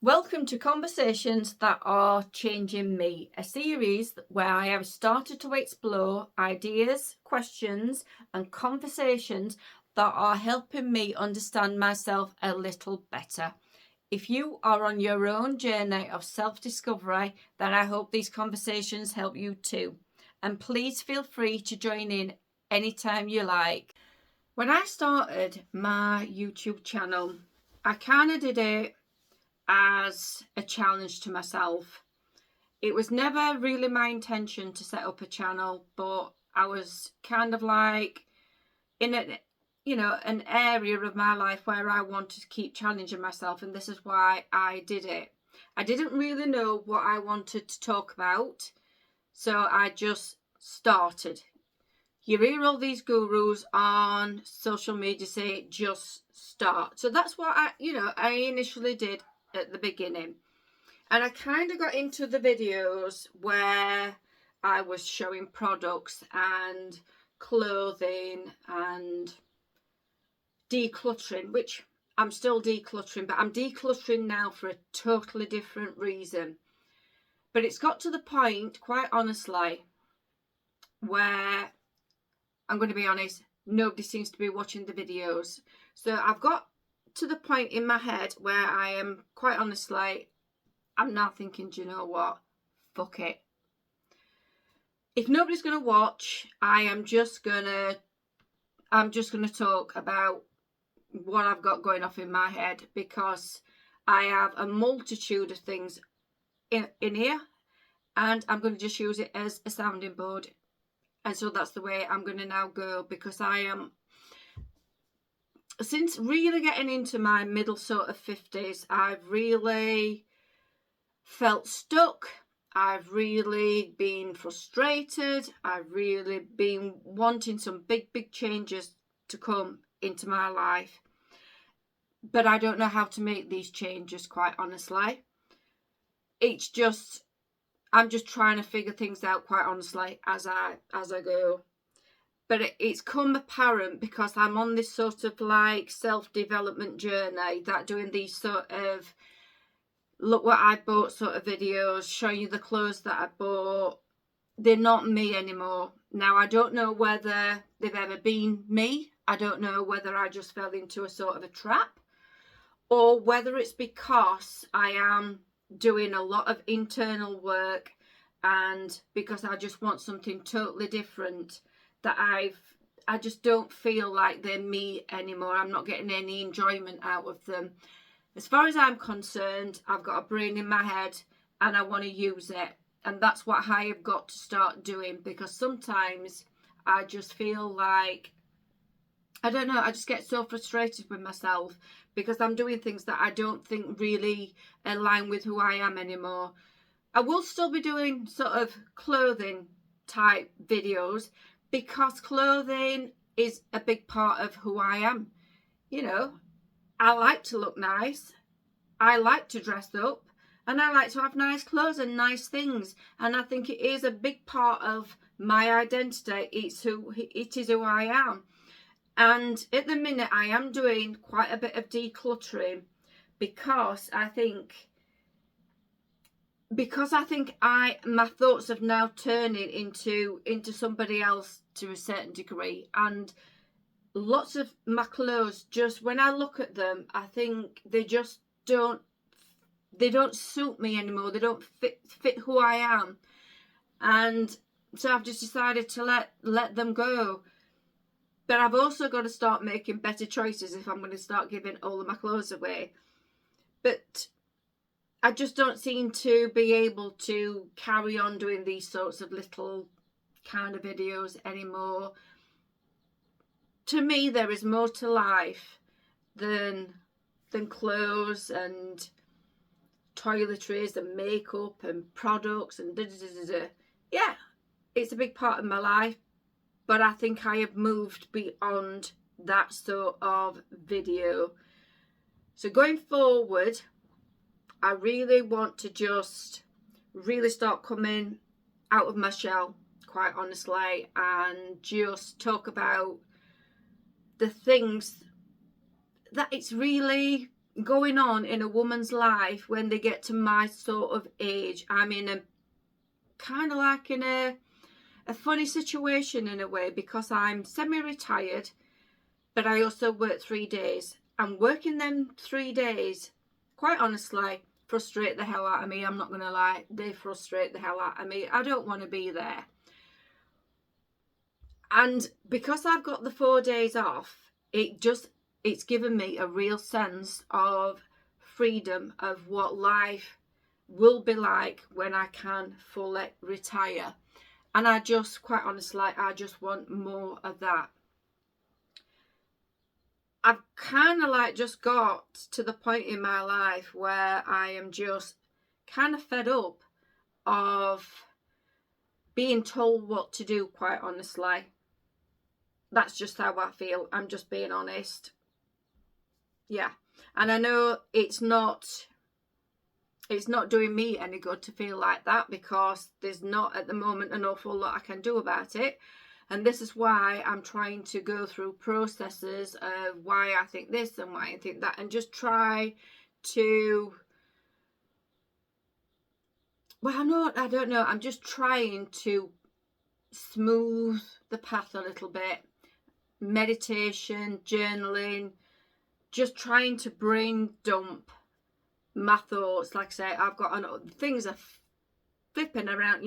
Welcome to Conversations That Are Changing Me, a series where I have started to explore ideas, questions, and conversations that are helping me understand myself a little better. If you are on your own journey of self-discovery, then I hope these conversations help you too. And please feel free to join in anytime you like. When I started my YouTube channel, I kind of did it as a challenge to myself. It was never really my intention to set up a channel, but I was kind of like in an area of my life where I wanted to keep challenging myself, and this is why I did it. I didn't really know what I wanted to talk about, so I just started. You hear all these gurus on social media say just start. So that's what I initially did at the beginning. And I kind of got into the videos where I was showing products and clothing and decluttering, which I'm still decluttering, but I'm decluttering now for a totally different reason. But it's got to the point, quite honestly, where I'm going to be honest, nobody seems to be watching the videos. So I've got to the point in my head where I am, quite honestly, I'm now thinking, do you know what? Fuck it. If nobody's going to watch, I'm just going to talk about what I've got going off in my head, because I have a multitude of things in here, and I'm going to just use it as a sounding board. And so that's the way I'm going to now go, because I am, since really getting into my middle sort of 50s, I've really felt stuck. I've really been frustrated. I've really been wanting some big changes to come into my life. But I don't know how to make these changes, quite honestly. I'm just trying to figure things out, quite honestly, as I go. But it's come apparent because I'm on this sort of like self-development journey, that doing these sort of look what I bought sort of videos, showing you the clothes that I bought. They're not me anymore. Now, I don't know whether they've ever been me. I don't know whether I just fell into a sort of a trap, or whether it's because I am doing a lot of internal work, and because I just want something totally different, that I just don't feel like they're me anymore. I'm not getting any enjoyment out of them. As far as I'm concerned, I've got a brain in my head and I want to use it. And that's what I have got to start doing, because sometimes I just feel like, I don't know, I just get so frustrated with myself because I'm doing things that I don't think really align with who I am anymore. I will still be doing sort of clothing type videos, because clothing is a big part of who I am. You know, I like to look nice, I like to dress up, and I like to have nice clothes and nice things. And I think it is a big part of my identity. It is who I am. And at the minute I am doing quite a bit of decluttering, because I think my thoughts have now turning into somebody else to a certain degree. And lots of my clothes, just when I look at them, I think they just don't suit me anymore. They don't fit who I am. And so I've just decided to let them go. But I've also got to start making better choices if I'm going to start giving all of my clothes away. But I just don't seem to be able to carry on doing these sorts of little kind of videos anymore. To me, there is more to life than clothes and toiletries and makeup and products and Yeah, it's a big part of my life, but I think I have moved beyond that sort of video. So going forward, I really want to just really start coming out of my shell, quite honestly, and just talk about the things that it's really going on in a woman's life when they get to my sort of age. I'm in a kind of like in a funny situation in a way, because I'm semi-retired, but I also work 3 days. And working them 3 days, quite honestly, frustrate the hell out of me. I'm not going to lie. They frustrate the hell out of me. I don't want to be there. And because I've got the 4 days off, it's given me a real sense of freedom of what life will be like when I can fully retire. And I just, quite honestly, I just want more of that. I've kind of like just got to the point in my life where I am just kind of fed up of being told what to do, quite honestly. That's just how I feel. I'm just being honest. Yeah. And I know it's not doing me any good to feel like that, because there's not at the moment an awful lot I can do about it. And this is why I'm trying to go through processes of why I think this and why I think that, and just try to, well, no, I don't know. I'm just trying to smooth the path a little bit. Meditation, journaling, just trying to brain dump my thoughts. Like I say, I've got things are flipping around,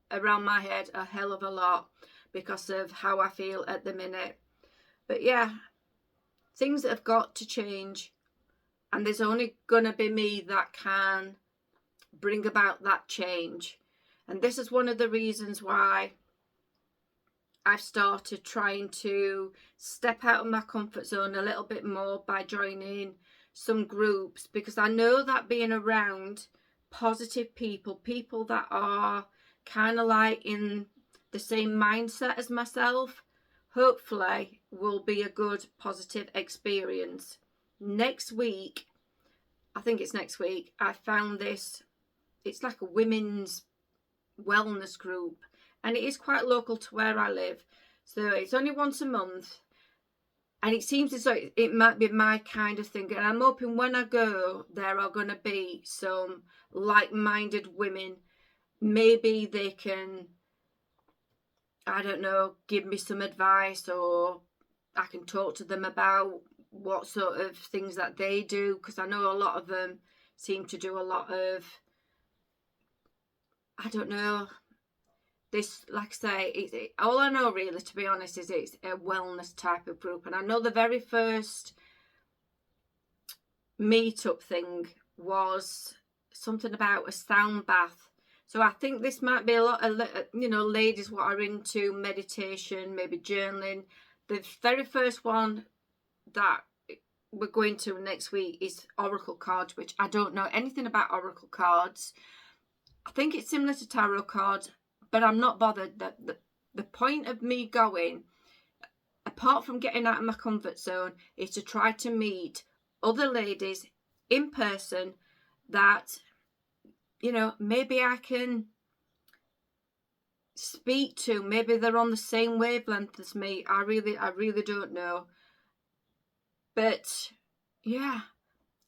around my head a hell of a lot because of how I feel at the minute. But yeah, things have got to change, and there's only gonna be me that can bring about that change. And this is one of the reasons why I've started trying to step out of my comfort zone a little bit more by joining some groups, because I know that being around positive people that are kind of like in the same mindset as myself, hopefully will be a good positive experience. Next week, I think it's next week, I found this, it's like a women's wellness group, and it is quite local to where I live, so it's only once a month, and it seems as though it might be my kind of thing. And I'm hoping when I go, there are going to be some like-minded women. Maybe they can, I don't know, give me some advice, or I can talk to them about what sort of things that they do, because I know a lot of them seem to do a lot of, I don't know, this, like I say, all I know really, to be honest, is it's a wellness type of group. And I know the very first meetup thing was something about a sound bath. So I think this might be a lot of, ladies what are into meditation, maybe journaling. The very first one that we're going to next week is oracle cards, which I don't know anything about oracle cards. I think it's similar to tarot cards, but I'm not bothered. The point of me going, apart from getting out of my comfort zone, is to try to meet other ladies in person that, maybe I can speak to. Maybe they're on the same wavelength as me. I really don't know. But yeah,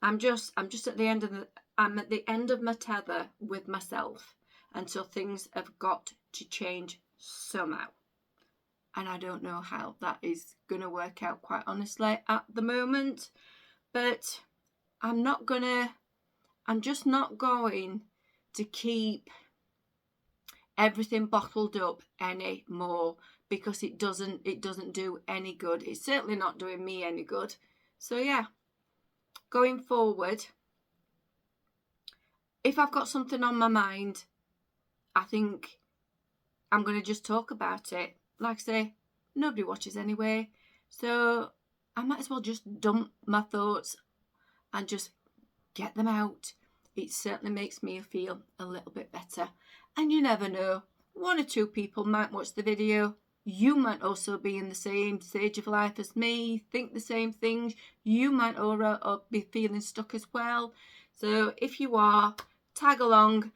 I'm at the end of my tether with myself, and so things have got to change somehow. And I don't know how that is going to work out, quite honestly, at the moment. But I'm just not going to keep everything bottled up anymore, because it doesn't do any good. It's certainly not doing me any good. So yeah, going forward, if I've got something on my mind, I think I'm going to just talk about it. Like I say, nobody watches anyway, so I might as well just dump my thoughts and just get them out. It certainly makes me feel a little bit better. And you never know, 1 or 2 people might watch the video. You might also be in the same stage of life as me, think the same things. You might all be feeling stuck as well. So if you are, tag along.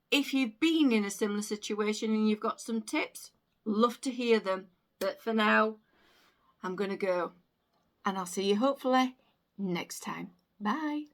If you've been in a similar situation and you've got some tips, love to hear them. But for now, I'm going to go. And I'll see you hopefully next time. Bye.